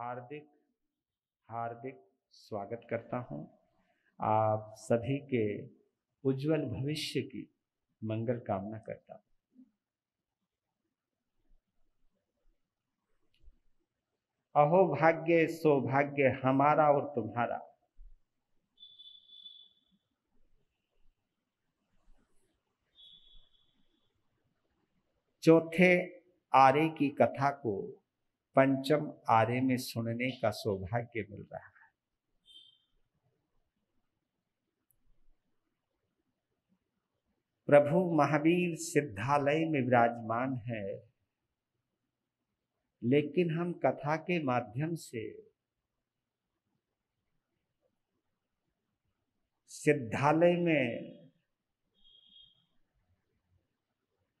हार्दिक हार्दिक स्वागत करता हूं। आप सभी के उज्जवल भविष्य की मंगल कामना करता हूं। अहो भाग्य सौभाग्य हमारा और तुम्हारा, चौथे आरे की कथा को पंचम आरे में सुनने का सौभाग्य मिल रहा है। प्रभु महावीर सिद्धालय में विराजमान है, लेकिन हम कथा के माध्यम से सिद्धालय में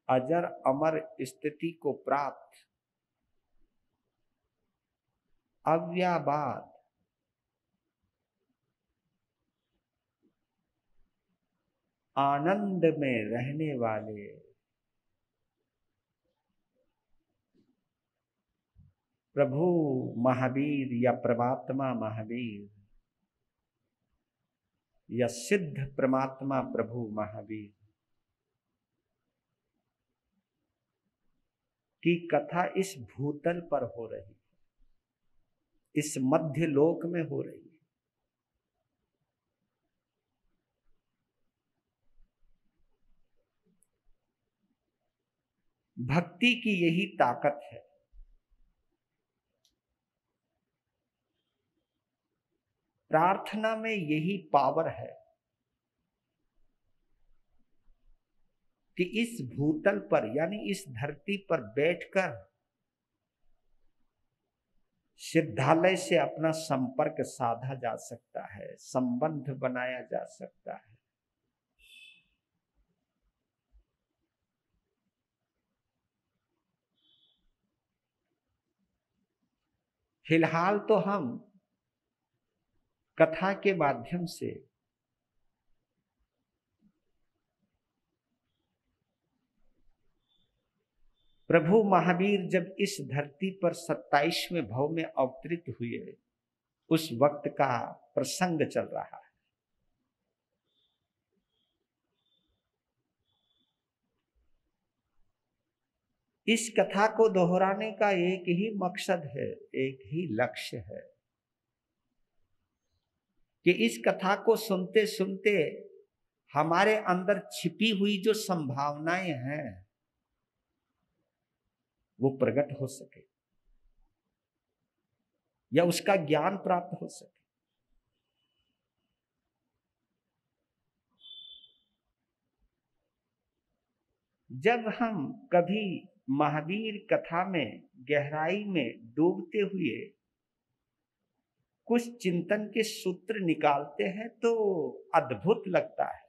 अजर अमर स्थिति को प्राप्त अव्याबाद आनंद में रहने वाले प्रभु महावीर या परमात्मा महावीर या सिद्ध परमात्मा प्रभु महावीर की कथा इस भूतल पर हो रही है, इस मध्य लोक में हो रही है। भक्ति की यही ताकत है। प्रार्थना में यही पावर है कि इस भूतल पर यानी इस धरती पर बैठकर सिद्धालय से अपना संपर्क साधा जा सकता है, संबंध बनाया जा सकता है। फिलहाल तो हम कथा के माध्यम से प्रभु महावीर जब इस धरती पर 27वें भव में अवतरित हुए, उस वक्त का प्रसंग चल रहा है। इस कथा को दोहराने का एक ही मकसद है, एक ही लक्ष्य है कि इस कथा को सुनते सुनते हमारे अंदर छिपी हुई जो संभावनाएं हैं वो प्रकट हो सके या उसका ज्ञान प्राप्त हो सके। जब हम कभी महावीर कथा में गहराई में डूबते हुए कुछ चिंतन के सूत्र निकालते हैं तो अद्भुत लगता है।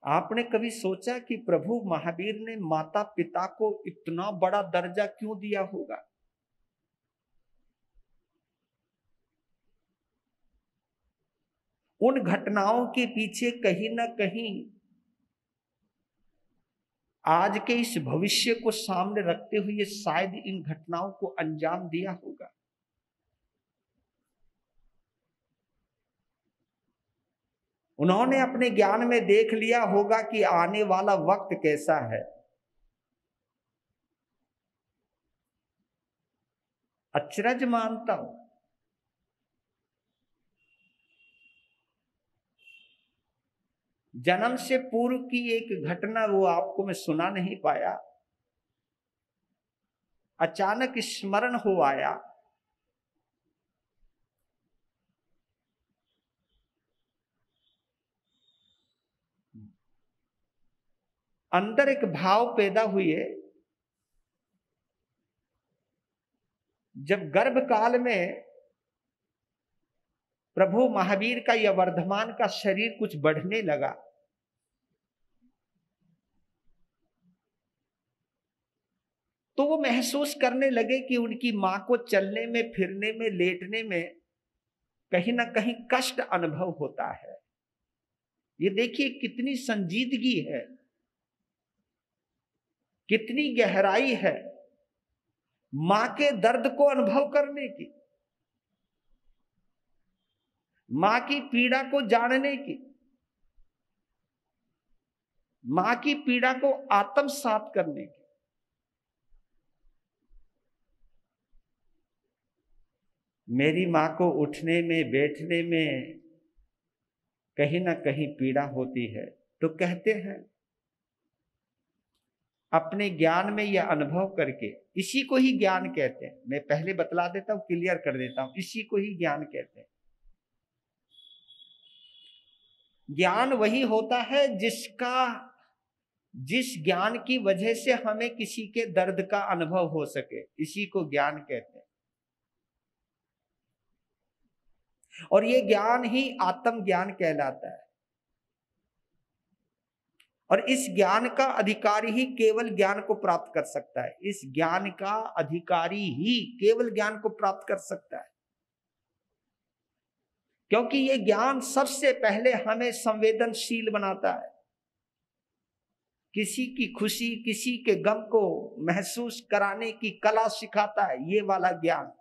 आपने कभी सोचा कि प्रभु महावीर ने माता पिता को इतना बड़ा दर्जा क्यों दिया होगा? उन घटनाओं के पीछे कहीं ना कहीं आज के इस भविष्य को सामने रखते हुए शायद इन घटनाओं को अंजाम दिया होगा। उन्होंने अपने ज्ञान में देख लिया होगा कि आने वाला वक्त कैसा है। अचरज मानता हूं, जन्म से पूर्व की एक घटना वो आपको मैं सुना नहीं पाया, अचानक स्मरण हो आया। अंदर एक भाव पैदा हुए। जब गर्भ काल में प्रभु महावीर का यह वर्धमान का शरीर कुछ बढ़ने लगा, तो वो महसूस करने लगे कि उनकी मां को चलने में, फिरने में, लेटने में कहीं ना कहीं कष्ट अनुभव होता है। ये देखिए कितनी संजीदगी है, कितनी गहराई है। मां के दर्द को अनुभव करने की, मां की पीड़ा को जानने की, मां की पीड़ा को आत्मसात करने की। मेरी मां को उठने में बैठने में कहीं ना कहीं पीड़ा होती है, तो कहते हैं अपने ज्ञान में यह अनुभव करके, इसी को ही ज्ञान कहते हैं। मैं पहले बतला देता हूं, क्लियर कर देता हूं, इसी को ही ज्ञान कहते हैं। ज्ञान वही होता है जिस ज्ञान की वजह से हमें किसी के दर्द का अनुभव हो सके, इसी को ज्ञान कहते हैं। और ये ज्ञान ही आत्म ज्ञान कहलाता है। और इस ज्ञान का अधिकारी ही केवल ज्ञान को प्राप्त कर सकता है। इस ज्ञान का अधिकारी ही केवल ज्ञान को प्राप्त कर सकता है, क्योंकि ये ज्ञान सबसे पहले हमें संवेदनशील बनाता है। किसी की खुशी, किसी के गम को महसूस कराने की कला सिखाता है ये वाला ज्ञान।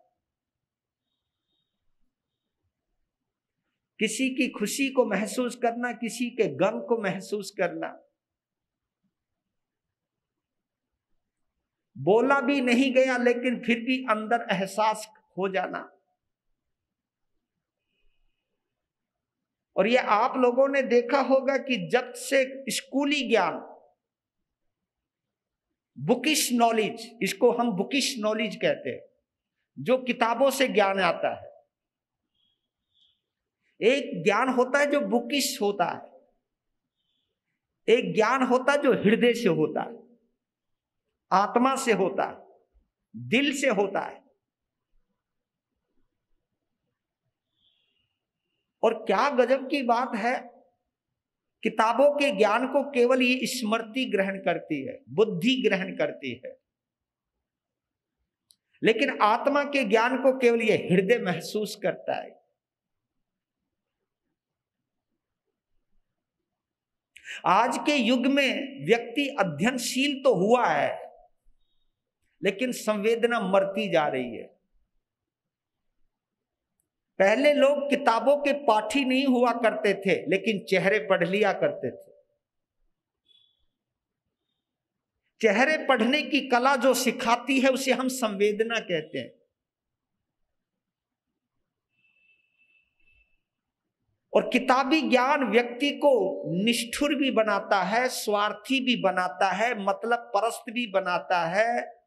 किसी की खुशी को महसूस करना, किसी के गम को महसूस करना। बोला भी नहीं गया लेकिन फिर भी अंदर एहसास हो जाना। और ये आप लोगों ने देखा होगा कि जब से स्कूली ज्ञान, बुकिश नॉलेज, इसको हम बुकिश नॉलेज कहते हैं, जो किताबों से ज्ञान आता है। एक ज्ञान होता है जो बुकिश होता है, एक ज्ञान होता है जो हृदय से होता है, आत्मा से होता है, दिल से होता है। और क्या गजब की बात है, किताबों के ज्ञान को केवल ये स्मृति ग्रहण करती है, बुद्धि ग्रहण करती है, लेकिन आत्मा के ज्ञान को केवल ये हृदय महसूस करता है। आज के युग में व्यक्ति अध्ययनशील तो हुआ है, लेकिन संवेदना मरती जा रही है। पहले लोग किताबों के पाठी नहीं हुआ करते थे, लेकिन चेहरे पढ़ लिया करते थे। चेहरे पढ़ने की कला जो सिखाती है उसे हम संवेदना कहते हैं। और किताबी ज्ञान व्यक्ति को निष्ठुर भी बनाता है, स्वार्थी भी बनाता है, मतलब परस्त भी बनाता है,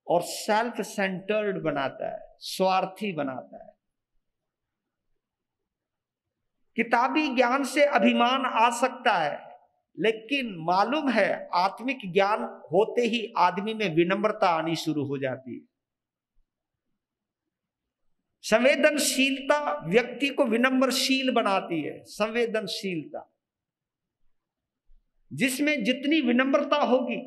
और सेल्फ सेंटर्ड बनाता है, स्वार्थी बनाता है। किताबी ज्ञान से अभिमान आ सकता है, लेकिन मालूम है आत्मिक ज्ञान होते ही आदमी में विनम्रता आनी शुरू हो जाती है। संवेदनशीलता व्यक्ति को विनम्रशील बनाती है। संवेदनशीलता, जिसमें जितनी विनम्रता होगी,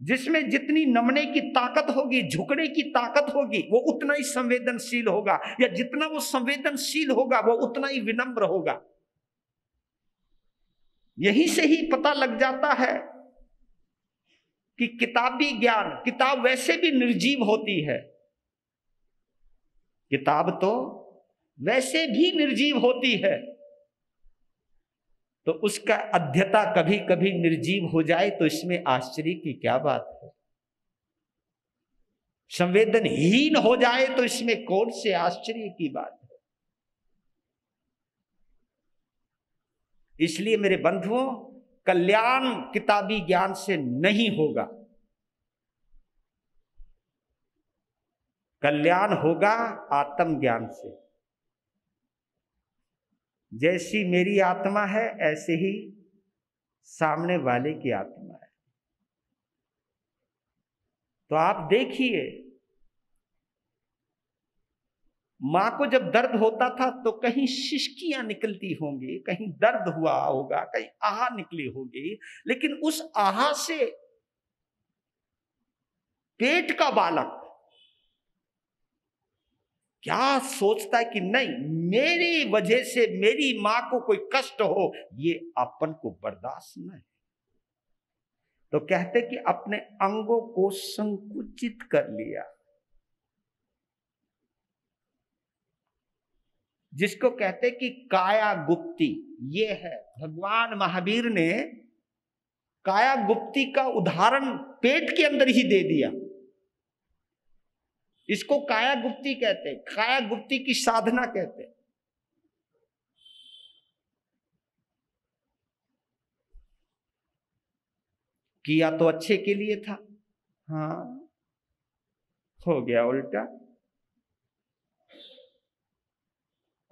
जिसमें जितनी नमने की ताकत होगी, झुकने की ताकत होगी, वो उतना ही संवेदनशील होगा। या जितना वो संवेदनशील होगा वो उतना ही विनम्र होगा। यहीं से ही पता लग जाता है कि किताबी ज्ञान, किताब वैसे भी निर्जीव होती है, किताब तो वैसे भी निर्जीव होती है, तो उसका अध्यता कभी कभी निर्जीव हो जाए तो इसमें आश्चर्य की क्या बात है। संवेदनहीन हो जाए तो इसमें कौन से आश्चर्य की बात है। इसलिए मेरे बंधुओं, कल्याण किताबी ज्ञान से नहीं होगा, कल्याण होगा आत्म ज्ञान से। जैसी मेरी आत्मा है ऐसे ही सामने वाले की आत्मा है। तो आप देखिए, मां को जब दर्द होता था तो कहीं शिश्कियां निकलती होंगी, कहीं दर्द हुआ होगा, कहीं आहा निकली होगी, लेकिन उस आहा से पेट का बालक क्या सोचता है कि नहीं, मेरी वजह से मेरी मां को कोई कष्ट हो, ये अपन को बर्दाश्त नहीं। तो कहते कि अपने अंगों को संकुचित कर लिया, जिसको कहते कि काया गुप्ती। ये है भगवान महावीर ने काया गुप्ती का उदाहरण पेट के अंदर ही दे दिया। इसको काया गुप्ती कहते, काया गुप्ती की साधना कहते। किया तो अच्छे के लिए था, हाँ, हो गया उल्टा।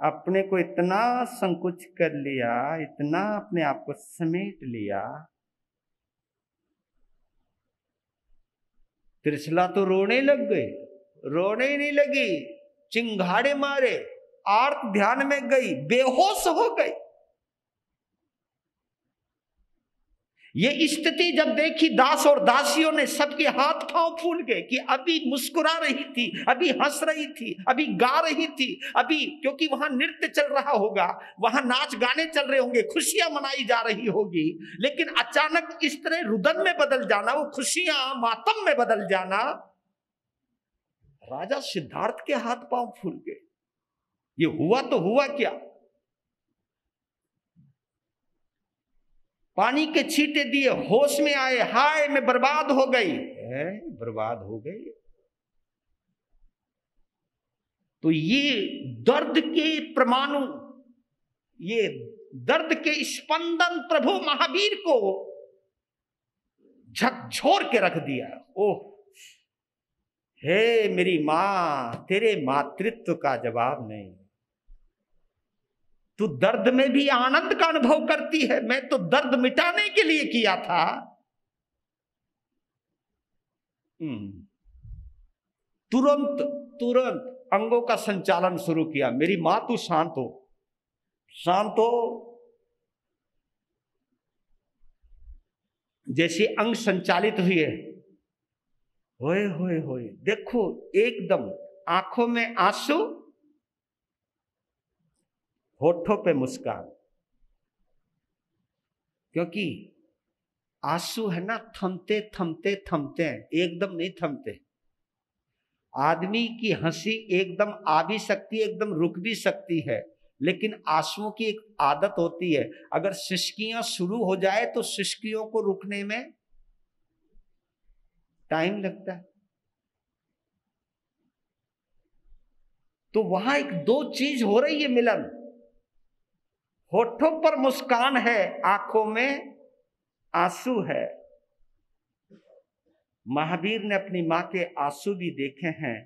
अपने को इतना संकुच कर लिया, इतना अपने आप को समेट लिया। त्रिशला तो रोने लग गई, रोने ही नहीं लगी, चिंगाड़े मारे, आर्त ध्यान में गई, बेहोश हो गई। ये स्थिति जब देखी दास और दासियों ने, सबके हाथ पांव फूल गए कि अभी मुस्कुरा रही थी, अभी हंस रही थी, अभी गा रही थी, अभी क्योंकि वहां नृत्य चल रहा होगा, वहां नाच गाने चल रहे होंगे, खुशियां मनाई जा रही होगी, लेकिन अचानक इस तरह रुदन में बदल जाना, वो खुशियां मातम में बदल जाना। राजा सिद्धार्थ के हाथ पांव फूल गए। ये हुआ तो हुआ क्या? पानी के छींटे दिए, होश में आए, हाय मैं बर्बाद हो गई। बर्बाद हो गई। तो ये दर्द के परमाणु, ये दर्द के स्पंदन प्रभु महावीर को झकझोर के रख दिया। ओह हे मेरी मां, तेरे मातृत्व का जवाब नहीं। तू दर्द में भी आनंद का अनुभव करती है, मैं तो दर्द मिटाने के लिए किया था। तुरंत तुरंत अंगों का संचालन शुरू किया। मेरी मां तू शांत हो, शांत हो। जैसे अंग संचालित हुए, होए होए होए, देखो एकदम आंखों में आंसू, होठों पे मुस्कान। क्योंकि आंसू है ना, थमते थमते थमते हैं, एकदम नहीं थमते। आदमी की हंसी एकदम आ भी सकती है, एकदम रुक भी सकती है, लेकिन आंसुओं की एक आदत होती है। अगर सिसकियां शुरू हो जाए तो सिसकियों को रुकने में टाइम लगता है। तो वहां एक दो चीज हो रही है मिलन। होठों पर मुस्कान है, आंखों में आंसू है। महावीर ने अपनी मां के आंसू भी देखे हैं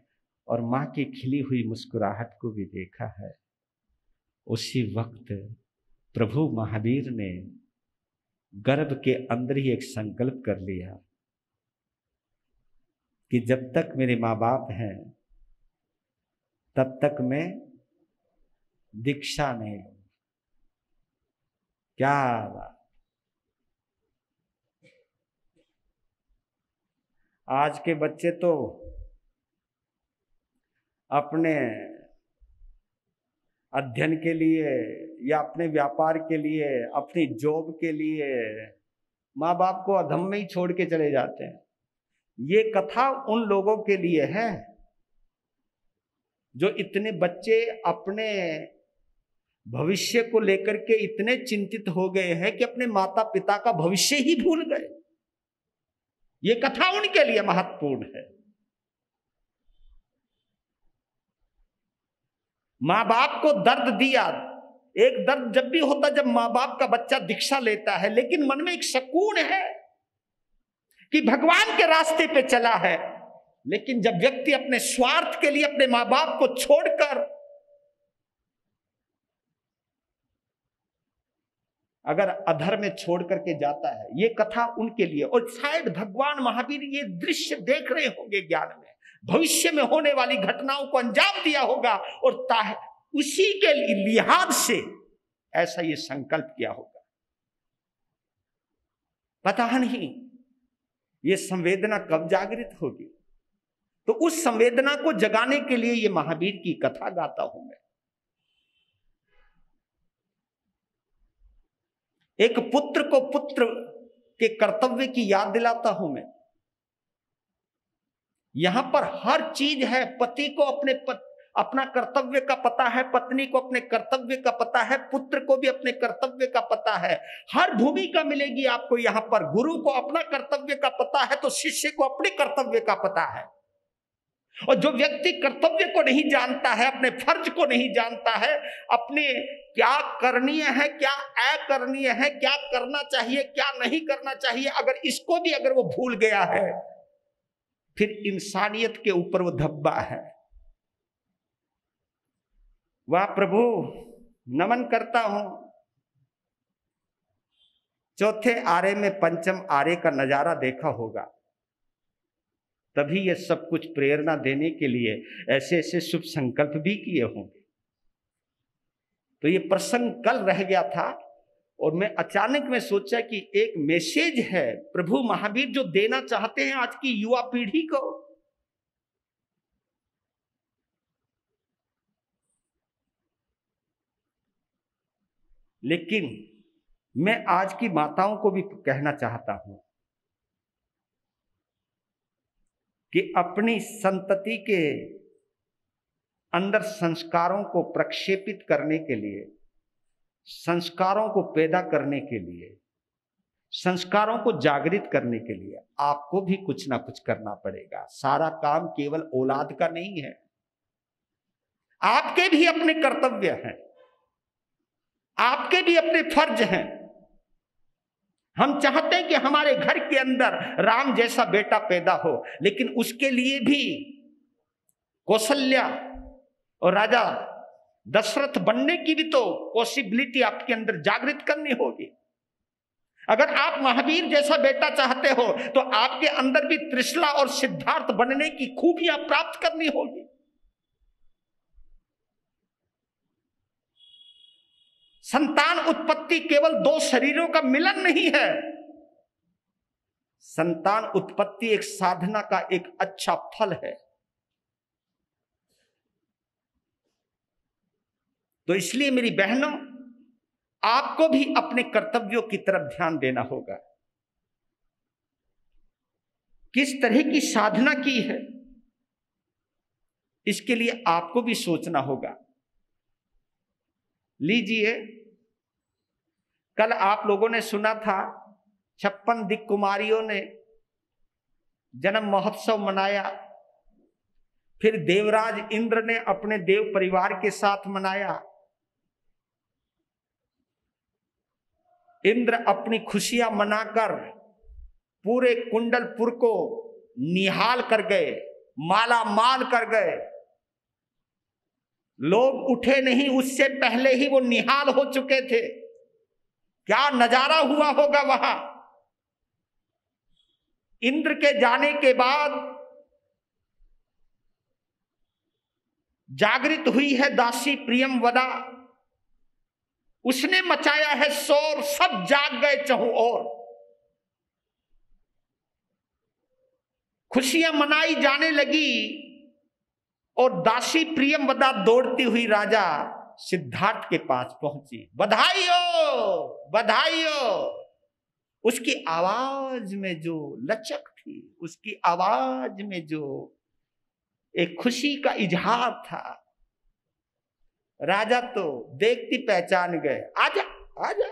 और मां की खिली हुई मुस्कुराहट को भी देखा है। उसी वक्त प्रभु महावीर ने गर्भ के अंदर ही एक संकल्प कर लिया कि जब तक मेरे मां बाप हैं तब तक मैं दीक्षा नहीं लूंगा। क्या बात! आज के बच्चे तो अपने अध्ययन के लिए या अपने व्यापार के लिए, अपनी जॉब के लिए माँ बाप को अधम में ही छोड़ के चले जाते हैं। ये कथा उन लोगों के लिए है जो इतने बच्चे अपने भविष्य को लेकर के इतने चिंतित हो गए हैं कि अपने माता पिता का भविष्य ही भूल गए। ये कथा उनके लिए महत्वपूर्ण है। मां बाप को दर्द दिया। एक दर्द जब भी होता जब मां बाप का बच्चा दीक्षा लेता है, लेकिन मन में एक सुकून है कि भगवान के रास्ते पे चला है। लेकिन जब व्यक्ति अपने स्वार्थ के लिए अपने मां बाप को छोड़कर अगर अधर में छोड़ करके जाता है, ये कथा उनके लिए। और शायद भगवान महावीर ये दृश्य देख रहे होंगे ज्ञान में, भविष्य में होने वाली घटनाओं को अंजाम दिया होगा और उसी के लिहाज से ऐसा ये संकल्प किया होगा। पता नहीं ये संवेदना कब जागृत होगी। तो उस संवेदना को जगाने के लिए ये महावीर की कथा गाता हूं मैं। एक पुत्र को पुत्र के कर्तव्य की याद दिलाता हूं मैं। यहां पर हर चीज है। पति को अपना कर्तव्य का पता है, पत्नी को अपने कर्तव्य का पता है, पुत्र को भी अपने कर्तव्य का पता है। हर भूमिका मिलेगी आपको यहां पर। गुरु को अपना कर्तव्य का पता है तो शिष्य को अपने कर्तव्य का पता है। और जो व्यक्ति कर्तव्य को नहीं जानता है, अपने फर्ज को नहीं जानता है, अपने क्या करणीय है, क्या अकरणीय है, क्या करना चाहिए, क्या नहीं करना चाहिए, अगर इसको भी अगर वो भूल गया है, फिर इंसानियत के ऊपर वो धब्बा है। वाह प्रभु, नमन करता हूं। चौथे आरे में पंचम आरे का नजारा देखा होगा, तभी ये सब कुछ प्रेरणा देने के लिए ऐसे ऐसे शुभ संकल्प भी किए होंगे। तो ये प्रसंग कल रह गया था और मैं अचानक में सोचा कि एक मैसेज है प्रभु महावीर जो देना चाहते हैं आज की युवा पीढ़ी को। लेकिन मैं आज की माताओं को भी कहना चाहता हूं कि अपनी संतति के अंदर संस्कारों को प्रक्षेपित करने के लिए, संस्कारों को पैदा करने के लिए, संस्कारों को जागृत करने के लिए आपको भी कुछ ना कुछ करना पड़ेगा। सारा काम केवल औलाद का नहीं है, आपके भी अपने कर्तव्य हैं, आपके भी अपने फर्ज हैं। हम चाहते हैं कि हमारे घर के अंदर राम जैसा बेटा पैदा हो, लेकिन उसके लिए भी कौशल्या और राजा दशरथ बनने की भी तो पॉसिबिलिटी आपके अंदर जागृत करनी होगी। अगर आप महावीर जैसा बेटा चाहते हो तो आपके अंदर भी त्रिशला और सिद्धार्थ बनने की खूबियां प्राप्त करनी होगी। संतान उत्पत्ति केवल दो शरीरों का मिलन नहीं है। संतान उत्पत्ति एक साधना का एक अच्छा फल है। तो इसलिए मेरी बहनों, आपको भी अपने कर्तव्यों की तरफ ध्यान देना होगा। किस तरह की साधना की है, इसके लिए आपको भी सोचना होगा। लीजिए, कल आप लोगों ने सुना था 56 दिक् कुमारियों ने जन्म महोत्सव मनाया। फिर देवराज इंद्र ने अपने देव परिवार के साथ मनाया। इंद्र अपनी खुशियां मनाकर पूरे कुंडलपुर को निहाल कर गए, माला माल कर गए। लोग उठे नहीं, उससे पहले ही वो निहाल हो चुके थे। क्या नजारा हुआ होगा वहां। इंद्र के जाने के बाद जागृत हुई है दासी प्रियमवदा। उसने मचाया है शोर, सब जाग गए चहुं ओर। खुशियां मनाई जाने लगी और दासी प्रियमवदा दौड़ती हुई राजा सिद्धार्थ के पास पहुंची। बधाई हो, बधाई हो। उसकी आवाज में जो लचक थी, उसकी आवाज में जो एक खुशी का इजहार था, राजा तो देखती पहचान गए। आजा आजा।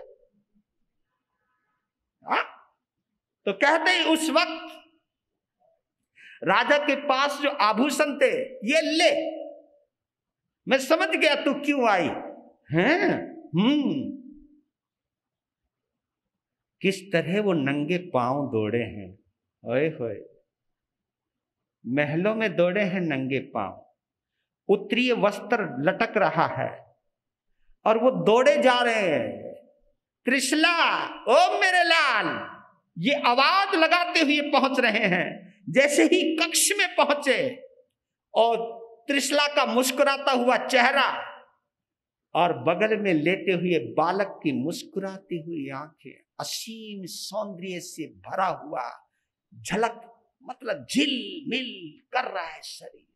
तो कहते ही उस वक्त राजा के पास जो आभूषण थे, ये ले, मैं समझ गया तू क्यों आई हैं। किस तरह वो नंगे पांव दौड़े हैं। ओए होए, महलों में दौड़े हैं नंगे पांव, उत्तरीय वस्त्र लटक रहा है और वो दौड़े जा रहे हैं। त्रिशला, ओ मेरे लाल, ये आवाज लगाते हुए पहुंच रहे हैं। जैसे ही कक्ष में पहुंचे और त्रिशला का मुस्कुराता हुआ चेहरा और बगल में लेटे हुए बालक की मुस्कुराती हुई आंखें, असीम सौंदर्य से भरा हुआ झलक, मतलब झिलमिल कर रहा है शरीर।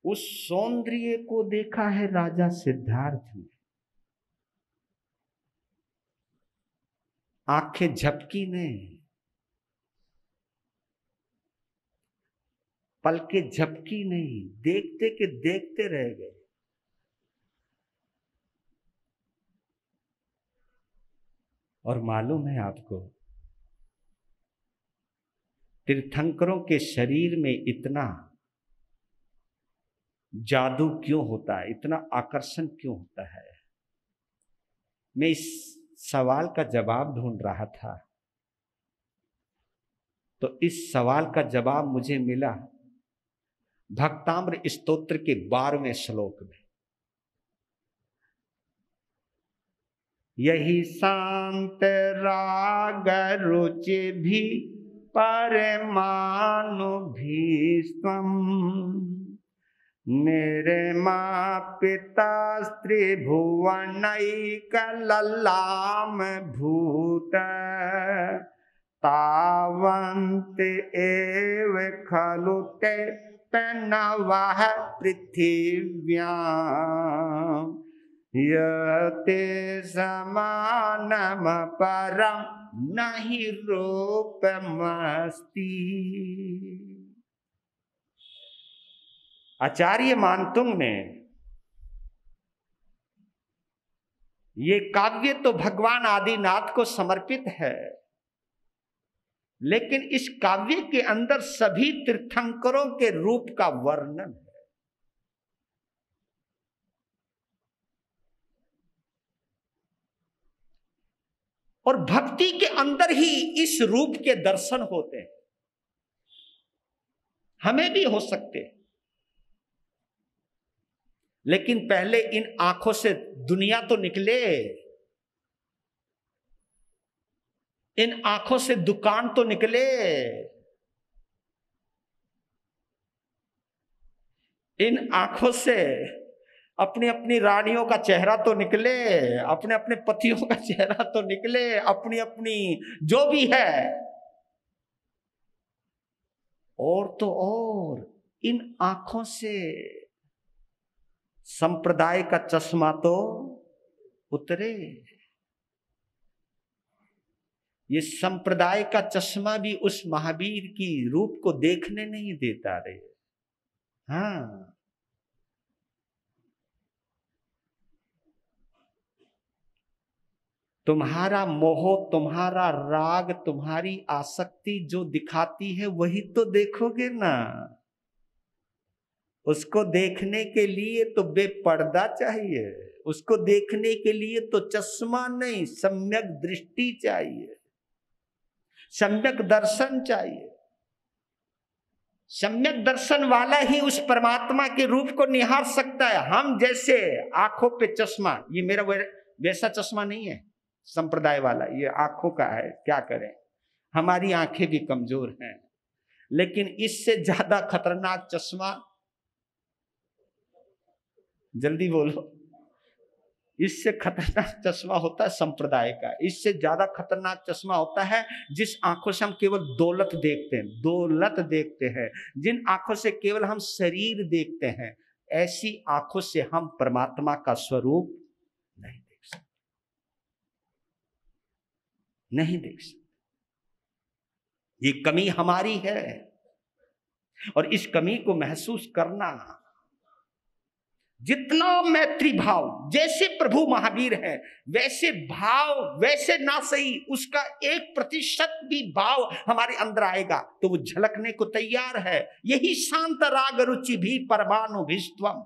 उस सौंदर्य को देखा है राजा सिद्धार्थ ने। आंखें झपकी नहीं, पलके झपकी नहीं, देखते के देखते रह गए। और मालूम है आपको, तीर्थंकरों के शरीर में इतना जादू क्यों होता है, इतना आकर्षण क्यों होता है? मैं इस सवाल का जवाब ढूंढ रहा था, तो इस सवाल का जवाब मुझे मिला भक्ताम्र स्तोत्र के 12वें श्लोक में। यही शांत राग रुचि भी परमानु भीष्म, निर्मापिता स्त्री भुवनैक ललाम भूत, तावन्त एव खलु ते तन्नवः पृथिव्याम्, यते समानम परम नहि रूपमस्ति। आचार्य मानतुंग ने ये काव्य तो भगवान आदिनाथ को समर्पित है, लेकिन इस काव्य के अंदर सभी तीर्थंकरों के रूप का वर्णन है। और भक्ति के अंदर ही इस रूप के दर्शन होते हैं। हमें भी हो सकते हैं, लेकिन पहले इन आंखों से दुनिया तो निकले, इन आंखों से दुकान तो निकले, इन आंखों से अपनी अपनी रानियों का चेहरा तो निकले, अपने अपने पतियों का चेहरा तो निकले, अपनी अपनी जो भी है। और तो और इन आंखों से संप्रदाय का चश्मा तो उतरे। ये संप्रदाय का चश्मा भी उस महावीर की रूप को देखने नहीं देता रे। हाँ, तुम्हारा मोह, तुम्हारा राग, तुम्हारी आसक्ति जो दिखाती है वही तो देखोगे ना। उसको देखने के लिए तो बेपर्दा चाहिए, उसको देखने के लिए तो चश्मा नहीं, सम्यक दृष्टि चाहिए, सम्यक दर्शन चाहिए। सम्यक दर्शन वाला ही उस परमात्मा के रूप को निहार सकता है। हम जैसे आंखों पे चश्मा, ये मेरा वैसा चश्मा नहीं है संप्रदाय वाला, ये आंखों का है। क्या करें, हमारी आंखें भी कमजोर हैं, लेकिन इससे ज्यादा खतरनाक चश्मा, जल्दी बोलो, इससे खतरनाक चश्मा होता है संप्रदाय का। इससे ज्यादा खतरनाक चश्मा होता है जिस आंखों से हम केवल दौलत देखते हैं, दौलत देखते हैं। जिन आंखों से केवल हम शरीर देखते हैं, ऐसी आंखों से हम परमात्मा का स्वरूप नहीं देख सकते, नहीं देख सकते। ये कमी हमारी है, और इस कमी को महसूस करना, जितना मैत्री भाव, जैसे प्रभु महावीर है वैसे भाव, वैसे ना सही उसका 1% भी भाव हमारे अंदर आएगा तो वो झलकने को तैयार है। यही शांत राग रुचि भी परमानुभीष्टम,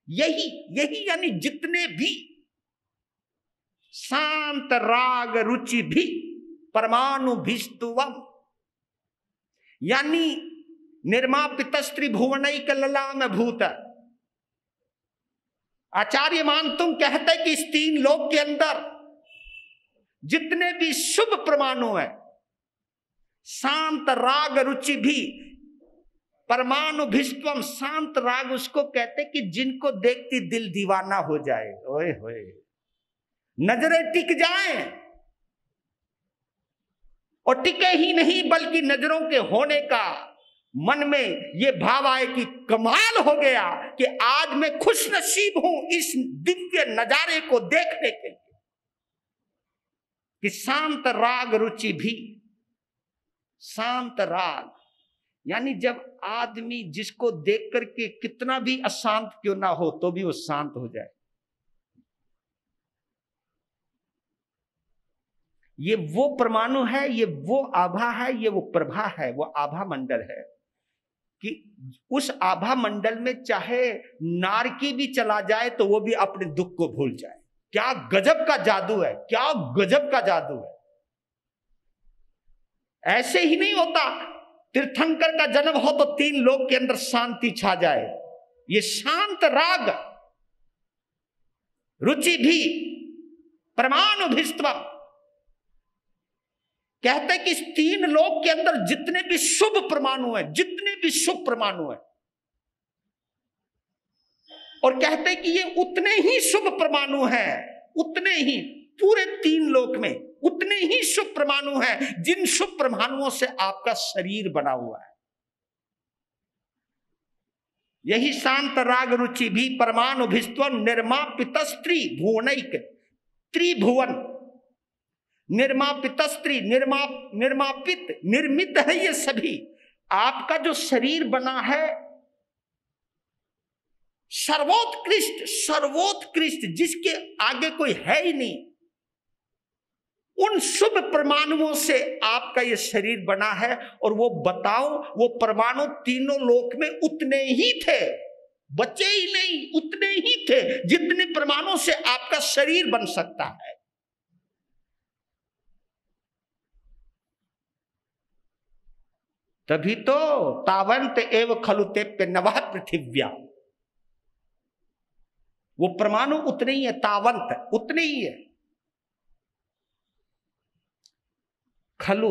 यही यानी जितने भी शांत राग रुचि भी परमानुभीष्टम, यानी निर्मापितस्त्री भुवनैक ललाम भूत। आचार्य मानतुंग कहते हैं कि इस 3 लोक के अंदर जितने भी शुभ परमाणु है, शांत राग रुचि भी परमानुभीष्टम। शांत राग उसको कहते कि जिनको देखती दिल दीवाना हो जाए, ओए होए, नजरें टिक जाएं, और टिके ही नहीं बल्कि नजरों के होने का मन में ये भाव आए कि कमाल हो गया कि आज मैं खुश नसीब हूं इस दिव्य नजारे को देखने के लिए, कि शांत राग रुचि भी, शांत राग यानी जब आदमी जिसको देख करके कितना भी अशांत क्यों ना हो तो भी वो शांत हो जाए। ये वो परमाणु है, ये वो आभा है, ये वो प्रभा है, वो आभा मंडल है कि उस आभा मंडल में चाहे नारकी भी चला जाए तो वो भी अपने दुख को भूल जाए। क्या गजब का जादू है, क्या गजब का जादू है। ऐसे ही नहीं होता तीर्थंकर का जन्म हो तो 3 लोक के अंदर शांति छा जाए। ये शांत राग रुचि भी परमाणुभिस्त्वम् कहते हैं कि इस 3 लोक के अंदर जितने भी शुभ परमाणु हैं, जितने भी शुभ परमाणु हैं, और कहते हैं कि ये उतने ही शुभ परमाणु हैं, उतने ही पूरे 3 लोक में उतने ही शुभ परमाणु हैं जिन शुभ परमाणुओं से आपका शरीर बना हुआ है। यही शांत राग रुचि भी परमाणुभिस्त्वम् निर्मापितस्त्री भुवनैक त्रिभुवन निर्मापितस्त्री निर्मापित निर्मित है ये सभी। आपका जो शरीर बना है सर्वोत्कृष्ट सर्वोत्कृष्ट जिसके आगे कोई है ही नहीं, उन शुभ परमाणुओं से आपका ये शरीर बना है। और वो बताओ वो परमाणु 3 लोक में उतने ही थे, बचे ही नहीं, उतने ही थे जितने परमाणु से आपका शरीर बन सकता है। तभी तो तावंत एव खलु तेप्य नवः पृथिव्या, वो परमाणु उतने ही है, तावंत उतने ही है। खलु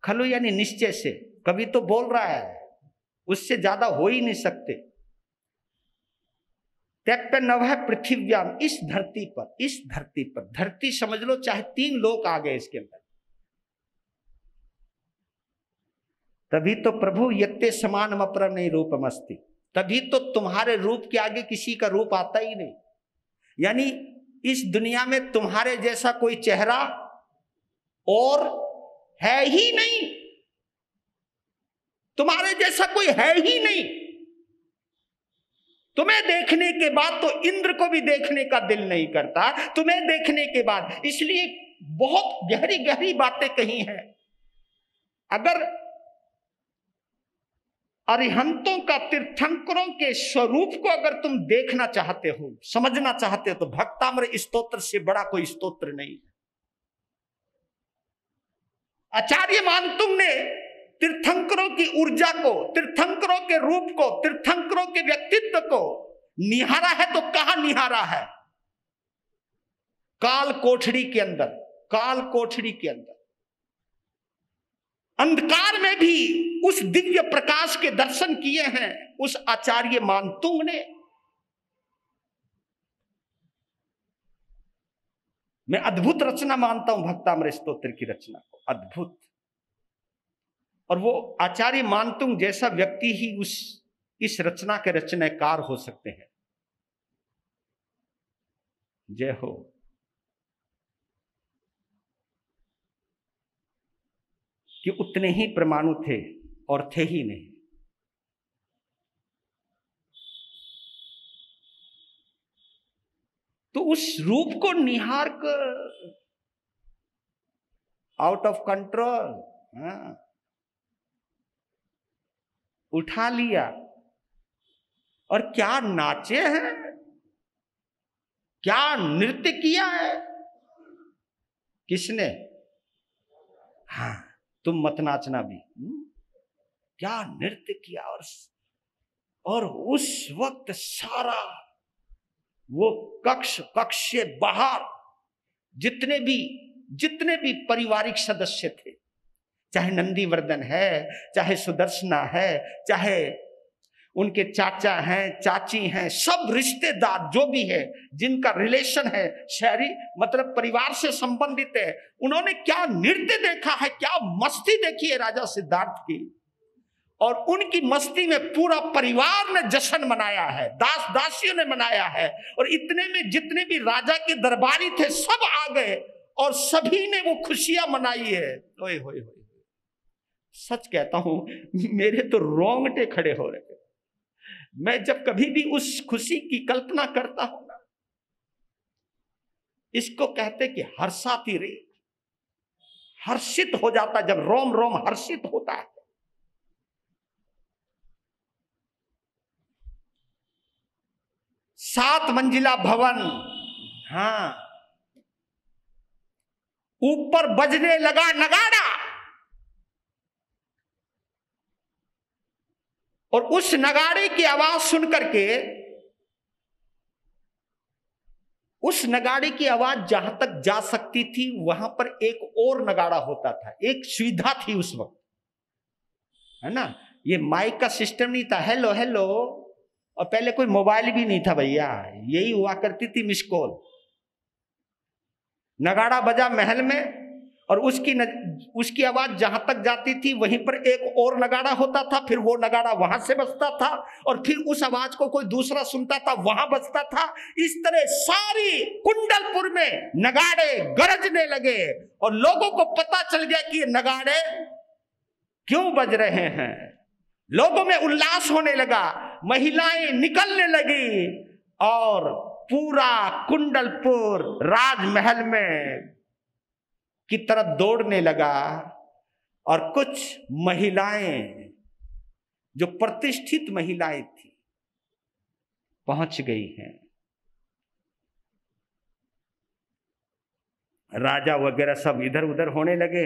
खलु यानी निश्चय से, कभी तो बोल रहा है उससे ज्यादा हो ही नहीं सकते। तेप्य नवः पृथिव्याम, इस धरती पर, इस धरती पर, धरती समझ लो चाहे 3 लोक आ गए इसके अंदर। तभी तो प्रभु यत्ते समानम अपरम नहीं रूपमस्ति, तभी तो तुम्हारे रूप के आगे किसी का रूप आता ही नहीं। यानी इस दुनिया में तुम्हारे जैसा कोई चेहरा और है ही नहीं, तुम्हारे जैसा कोई है ही नहीं। तुम्हें देखने के बाद तो इंद्र को भी देखने का दिल नहीं करता, तुम्हें देखने के बाद। इसलिए बहुत गहरी गहरी बातें कही हैं। अगर अरिहंतों का, तीर्थंकरों के स्वरूप को अगर तुम देखना चाहते हो, समझना चाहते हो, तो भक्तामृत स्तोत्र से बड़ा कोई स्तोत्र नहीं है। आचार्य मानतुंग ने तीर्थंकरों की ऊर्जा को, तीर्थंकरों के रूप को, तीर्थंकरों के व्यक्तित्व को निहारा है तो कहां निहारा है? काल कोठड़ी के अंदर, काल कोठड़ी के अंदर अंधकार में भी उस दिव्य प्रकाश के दर्शन किए हैं उस आचार्य मानतुंग ने। मैं अद्भुत रचना मानता हूं भक्तामृत स्तोत्र की रचना को, अद्भुत। और वो आचार्य मानतुंग जैसा व्यक्ति ही इस रचना के रचनाकार हो सकते हैं। जय हो। कि उतने ही परमाणु थे और थे ही नहीं। तो उस रूप को निहार कर आउट ऑफ कंट्रोल उठा लिया। और क्या नाचे हैं, क्या नृत्य किया है, किसने? हाँ, तुम मत नाचना भी। क्या नृत्य किया। और उस वक्त सारा वो कक्ष से बाहर जितने भी पारिवारिक सदस्य थे, चाहे नंदीवर्धन है, चाहे सुदर्शना है, चाहे उनके चाचा हैं, चाची हैं, सब रिश्तेदार जो भी है जिनका रिलेशन है, शहरी मतलब परिवार से संबंधित है, उन्होंने क्या नृत्य देखा है, क्या मस्ती देखी है राजा सिद्धार्थ की। और उनकी मस्ती में पूरा परिवार ने जश्न मनाया है, दास दासियों ने मनाया है, और इतने में जितने भी राजा के दरबारी थे सब आ गए और सभी ने वो खुशियां मनाई है। ओए होए होए, सच कहता हूं मेरे तो रोंगटे खड़े हो रहे। मैं जब कभी भी उस खुशी की कल्पना करता हूं ना, इसको कहते कि हर्षाती रे, हर्षित हो जाता, जब रोम रोम हर्षित होता है। 7 मंजिला भवन, हाँ, ऊपर बजने लगा नगाड़ा, और उस नगाड़े की आवाज सुनकर के, उस नगाड़े की आवाज जहां तक जा सकती थी वहां पर एक और नगाड़ा होता था। एक सुविधा थी उस वक्त, है ना, ये माइक का सिस्टम नहीं था, हेलो हेलो, और पहले कोई मोबाइल भी नहीं था भैया, यही हुआ करती थी मिस कॉल। नगाड़ा बजा महल में, और उसकी आवाज जहां तक जाती थी वहीं पर एक और नगाड़ा होता था, फिर वो नगाड़ा वहां से बजता था, और फिर उस आवाज को कोई दूसरा सुनता था, वहां बजता था। इस तरह सारी कुंडलपुर में नगाड़े गरजने लगे, और लोगों को पता चल गया कि ये नगाड़े क्यों बज रहे हैं। लोगों में उल्लास होने लगा, महिलाएं निकलने लगी, और पूरा कुंडलपुर राजमहल में की तरफ दौड़ने लगा। और कुछ महिलाएं जो प्रतिष्ठित महिलाएं थी पहुंच गई हैं। राजा वगैरह सब इधर उधर होने लगे,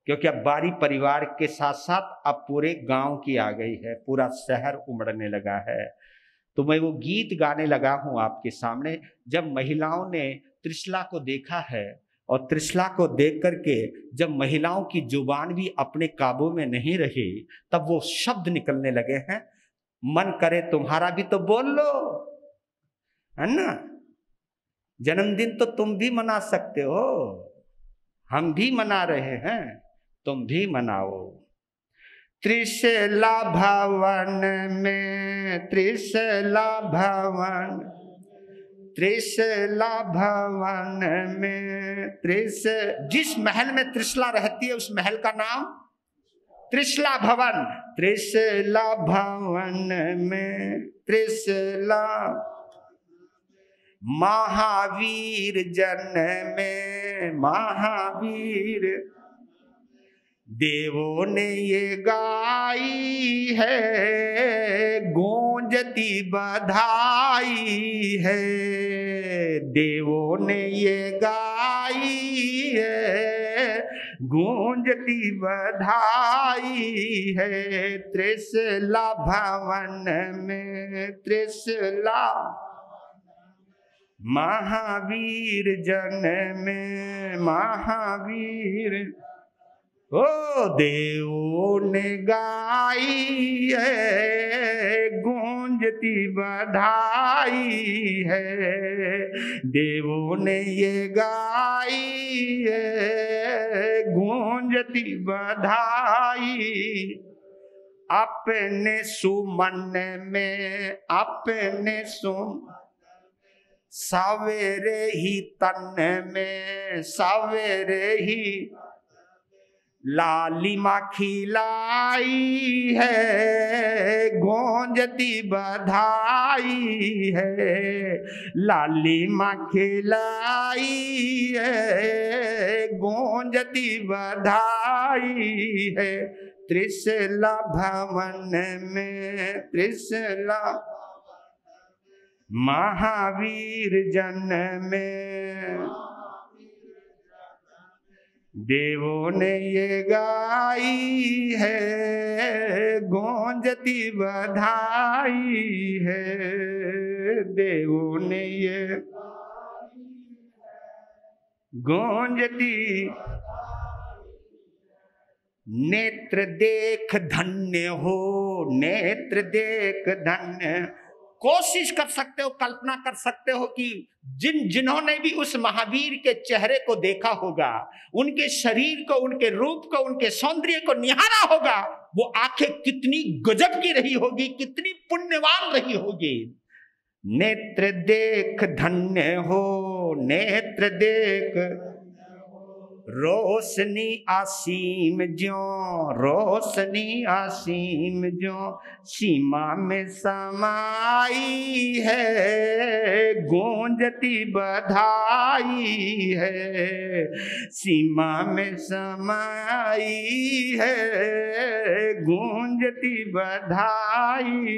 क्योंकि अब बारी परिवार के साथ साथ अब पूरे गांव की आ गई है, पूरा शहर उमड़ने लगा है। तो मैं वो गीत गाने लगा हूं आपके सामने। जब महिलाओं ने त्रिशला को देखा है, और त्रिशला को देख करके जब महिलाओं की जुबान भी अपने काबू में नहीं रही, तब वो शब्द निकलने लगे हैं, मन करे तुम्हारा भी तो बोल लो, है ना, जन्मदिन तो तुम भी मना सकते हो, हम भी मना रहे हैं, तुम भी मनाओ। त्रिशला भवन में, त्रिशला भवन, त्रिशला भवन में, जिस महल में त्रिशला रहती है उस महल का नाम त्रिशला भवन। त्रिशला भवन में, त्रिशला महावीर जन में, महावीर देवों ने ये गाई है, गूंजती बधाई है, देवों ने ये गाई है, गूंजती बधाई है। त्रिशला भवन में, त्रिशला महावीर जन में, महावीर ओ देवों ने गाई है, गूंजती बधाई है, देवों ने ये गाई है, गूंजती बधाई। अपने सुमन में, अपने सुमन सवेरे ही तन में, सवेरे ही लालिमा खिलाई है, गूंजती बधाई है, लालिमा खिलाई है, गूंजती बधाई है। त्रिशला भवन में, त्रिशला महावीर जन में, देवों ने ये गाई है, गूंजती बधाई है, देवों ने ये गूंजती। नेत्र देख धन्य हो, नेत्र देख धन्य। कोशिश कर सकते हो, कल्पना कर सकते हो कि जिन्होंने भी उस महावीर के चेहरे को देखा होगा, उनके शरीर को, उनके रूप को, उनके सौंदर्य को निहारा होगा, वो आंखें कितनी गजब की रही होगी, कितनी पुण्यवान रही होगी। नेत्र देख धन्य हो, नेत्र देख रोशनी आसीम ज्यों, रोशनी आसीम ज्यों सीमा में समाई है, गूंजती बधाई है, सीमा में समाई है, गूंजती बधाई।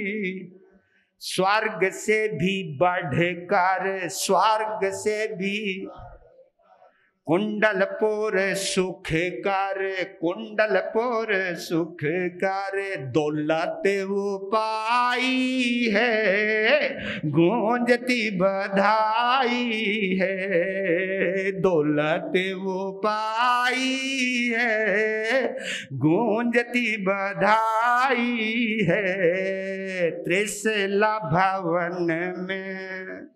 स्वर्ग से भी बढ़कर, स्वर्ग से भी कुंडलपुर सुख कर, कुंडलपुर सुख कर दौलत वो पाई है, गूंजती बधाई है, दौलत वो पाई है, गूंजती बधाई है। त्रिशला भवन में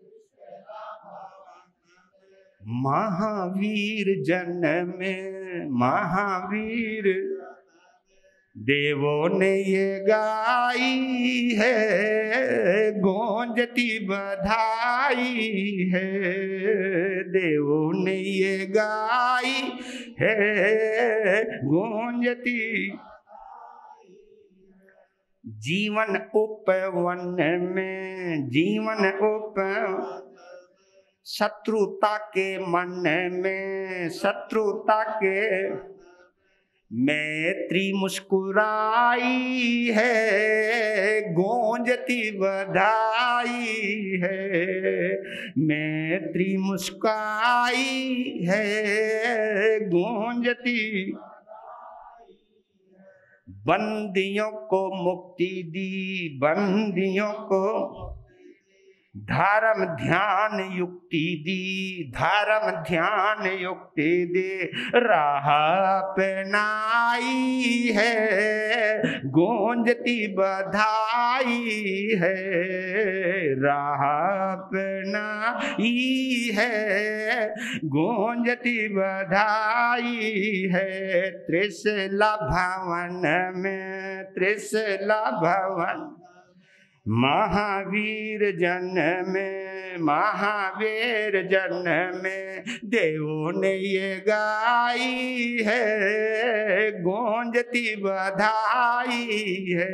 महावीर जन्मे, महावीर देवों ने ये गाई है, गूंजती बधाई है, देवों ने ये गाई है, गूंजती। जीवन उपवन में, जीवन उपवन शत्रुता के मन में, शत्रुता के मैत्री मुस्कुराई है, गूंजती बधाई है, मैत्री मुस्काई है, गूंजती। बंदियों को मुक्ति दी, बंदियों को धर्म ध्यान युक्ति दी, धर्म ध्यान युक्ति दी, राह अपनाई है, गूंजती बधाई है, राह अपनाई है, गूंजती बधाई है। त्रिशला भवन में, त्रिशला भवन महावीर जन्मे, महावीर जन्मे देवों ने ये गाई है, गूंजती बधाई है,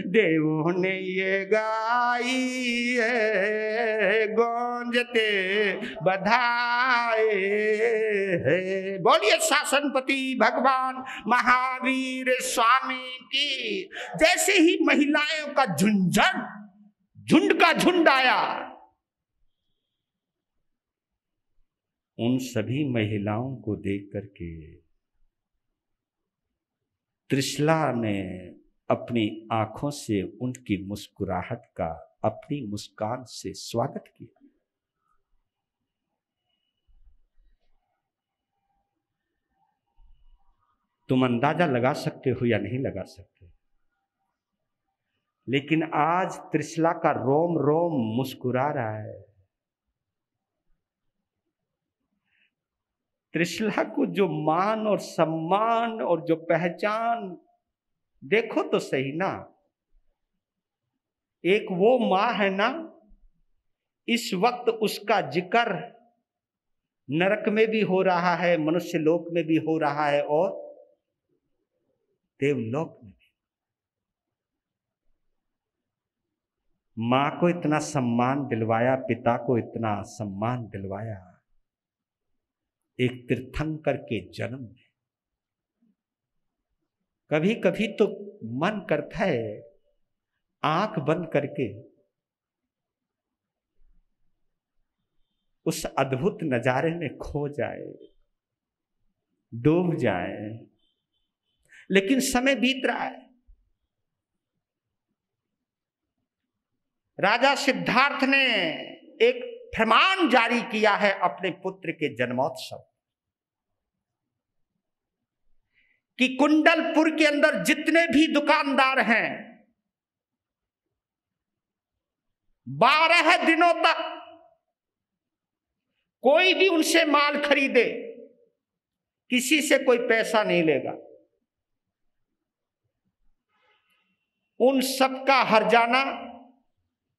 देवों ने ये गाई है, गूंजते बधाई है। बोलिए शासनपति भगवान महावीर स्वामी की। जैसे ही महिलाओं का झुंझुन, झुंड का झुंड आया, उन सभी महिलाओं को देख करके त्रिशला ने अपनी आंखों से उनकी मुस्कुराहट का अपनी मुस्कान से स्वागत किया। तुम अंदाजा लगा सकते हो या नहीं लगा सकते, लेकिन आज त्रिशला का रोम रोम मुस्कुरा रहा है। त्रिशला को जो मान और सम्मान और जो पहचान, देखो तो सही ना, एक वो मां है ना, इस वक्त उसका जिक्र नरक में भी हो रहा है, मनुष्य लोक में भी हो रहा है और देवलोक में। मां को इतना सम्मान दिलवाया, पिता को इतना सम्मान दिलवाया, एक तीर्थंकर के जन्म में। कभी कभी तो मन करता है आंख बंद करके उस अद्भुत नजारे में खो जाए, डूब जाए, लेकिन समय बीत रहा है। राजा सिद्धार्थ ने एक फरमान जारी किया है अपने पुत्र के जन्मोत्सव कि कुंडलपुर के अंदर जितने भी दुकानदार हैं 12 दिनों तक कोई भी उनसे माल खरीदे, किसी से कोई पैसा नहीं लेगा। उन सबका हर्जाना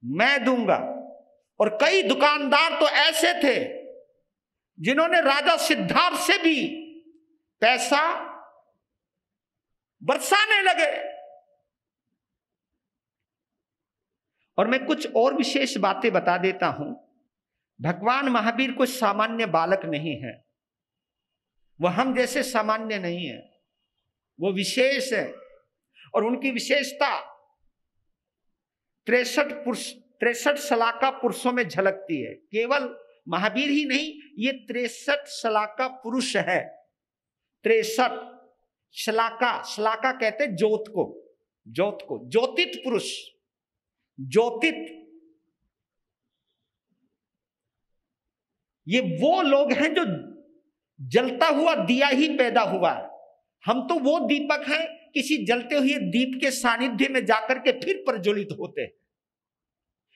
मैं दूंगा। और कई दुकानदार तो ऐसे थे जिन्होंने राजा सिद्धार्थ से भी पैसा बरसाने लगे। और मैं कुछ और विशेष बातें बता देता हूं। भगवान महावीर कोई सामान्य बालक नहीं है, वो हम जैसे सामान्य नहीं है, वो विशेष है। और उनकी विशेषता 63 शलाका पुरुषों में झलकती है। केवल महावीर ही नहीं, ये 63 शलाका पुरुष है। 63 शलाका, शलाका कहते ज्योत को, ज्योत को, ज्योतित पुरुष, ज्योतित। ये वो लोग हैं जो जलता हुआ दिया ही पैदा हुआ है। हम तो वो दीपक हैं, किसी जलते हुए दीप के सानिध्य में जाकर के फिर प्रज्वलित होते हैं।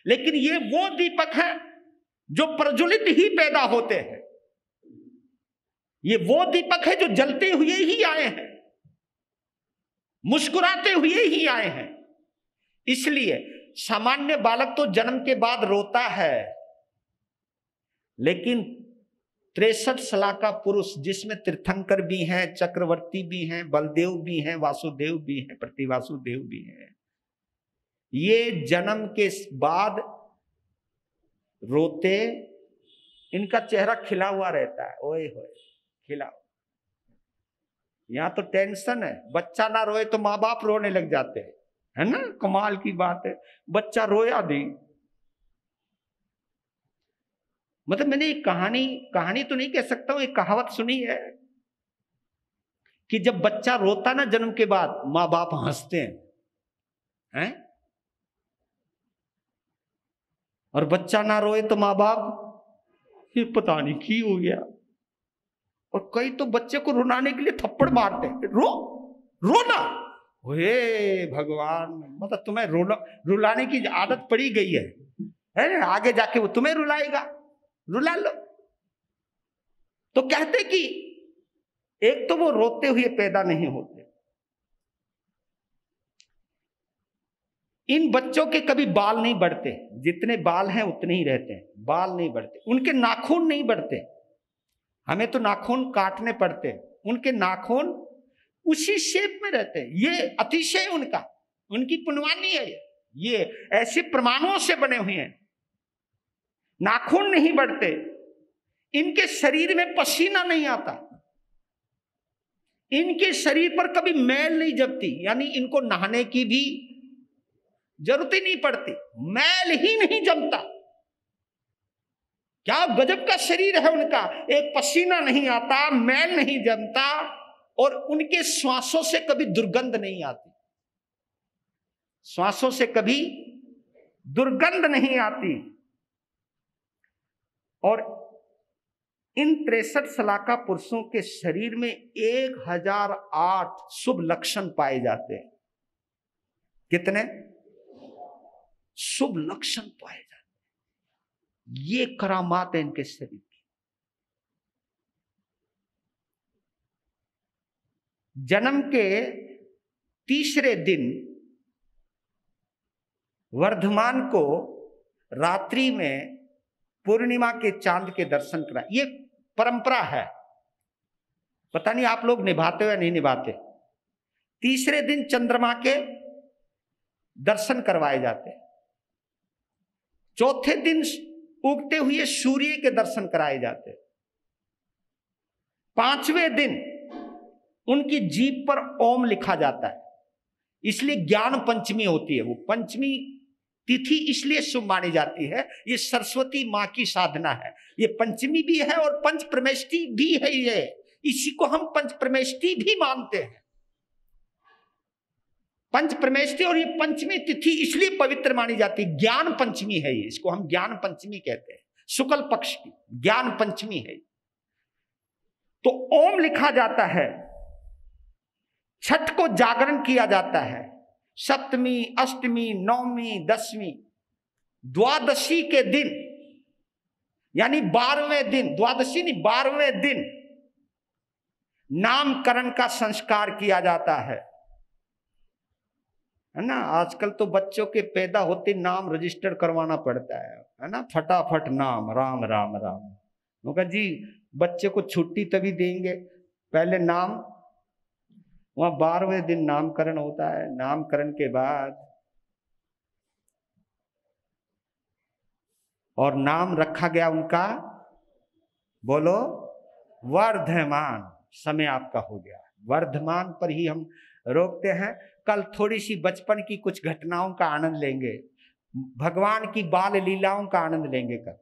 लेकिन ये वो दीपक हैं जो प्रज्वलित ही पैदा होते हैं। ये वो दीपक है जो जलते हुए ही आए हैं, मुस्कुराते हुए ही आए हैं। इसलिए सामान्य बालक तो जन्म के बाद रोता है, लेकिन 63 शलाका पुरुष, जिसमें तीर्थंकर भी हैं, चक्रवर्ती भी हैं, बलदेव भी हैं, वासुदेव भी हैं, प्रतिवासुदेव भी हैं, ये जन्म के बाद रोते, इनका चेहरा खिला हुआ रहता है। ओए होए, खिला। यहां तो टेंशन है, बच्चा ना रोए तो माँ बाप रोने लग जाते हैं, है ना। कमाल की बात है, बच्चा रोया नहीं। मतलब मैंने एक कहानी तो नहीं कह सकता हूं, एक कहावत सुनी है कि जब बच्चा रोता ना जन्म के बाद, माँ बाप हंसते हैं? और बच्चा ना रोए तो माँ बाप ये पता नहीं की हो गया। और कई तो बच्चे को रुलाने के लिए थप्पड़ मारते हैं, रोना। हे भगवान, मतलब तुम्हें रुलाने की आदत पड़ी गई है, आगे जाके वो तुम्हें रुलाएगा, रुला लो। तो कहते कि एक तो वो रोते हुए पैदा नहीं होते। इन बच्चों के कभी बाल नहीं बढ़ते, जितने बाल हैं उतने ही रहते हैं, बाल नहीं बढ़ते। उनके नाखून नहीं बढ़ते, हमें तो नाखून काटने पड़ते, उनके नाखून उसी शेप में रहते हैं। ये अतिशय उनका, उनकी पुण्यवानी है। ये ऐसे प्रमाणों से बने हुए हैं, नाखून नहीं बढ़ते, इनके शरीर में पसीना नहीं आता, इनके शरीर पर कभी मैल नहीं जमती, यानी इनको नहाने की भी जरूरत ही नहीं पड़ती, मैल ही नहीं जमता। क्या गजब का शरीर है उनका, एक पसीना नहीं आता, मैल नहीं जमता, और उनके श्वासों से कभी दुर्गंध नहीं आती, श्वासों से कभी दुर्गंध नहीं आती। और इन 63 शलाका पुरुषों के शरीर में 1008 शुभ लक्षण पाए जाते हैं। कितने शुभ लक्षण पाए जाते हैं? ये करामात है इनके शरीर की। जन्म के तीसरे दिन वर्धमान को रात्रि में पूर्णिमा के चांद के दर्शन करा। ये परंपरा है, पता नहीं आप लोग निभाते हो या नहीं निभाते। तीसरे दिन चंद्रमा के दर्शन करवाए जाते हैं, चौथे दिन उगते हुए सूर्य के दर्शन कराए जाते हैं, पांचवें दिन उनकी जीभ पर ओम लिखा जाता है, इसलिए ज्ञान पंचमी होती है। वो पंचमी तिथि इसलिए शुभ मानी जाती है, ये सरस्वती मां की साधना है। ये पंचमी भी है और पंच प्रमेष्टि भी है, ये इसी को हम पंच प्रमेष्टि भी मानते हैं। पंच प्रमेष्टि और ये पंचमी तिथि इसलिए पवित्र मानी जाती है, ज्ञान पंचमी है ये, इसको हम ज्ञान पंचमी कहते हैं, शुक्ल पक्ष की ज्ञान पंचमी है। तो ओम लिखा जाता है, छठ को जागरण किया जाता है, सप्तमी, अष्टमी, नवमी, दसवीं, द्वादशी के दिन यानी 12वें दिन, द्वादशी नहीं 12वें दिन नामकरण का संस्कार किया जाता है। है ना। आजकल तो बच्चों के पैदा होते नाम रजिस्टर करवाना पड़ता है ना, फटाफट नाम राम राम राम। उनका जी बच्चे को छुट्टी तभी देंगे, पहले नाम, वहां 12वें दिन नामकरण होता है, नामकरण के बाद और नाम रखा गया उनका, बोलो वर्धमान। समय आपका हो गया, वर्धमान पर ही हम रोकते हैं। कल थोड़ी सी बचपन की कुछ घटनाओं का आनंद लेंगे, भगवान की बाल लीलाओं का आनंद लेंगे कल।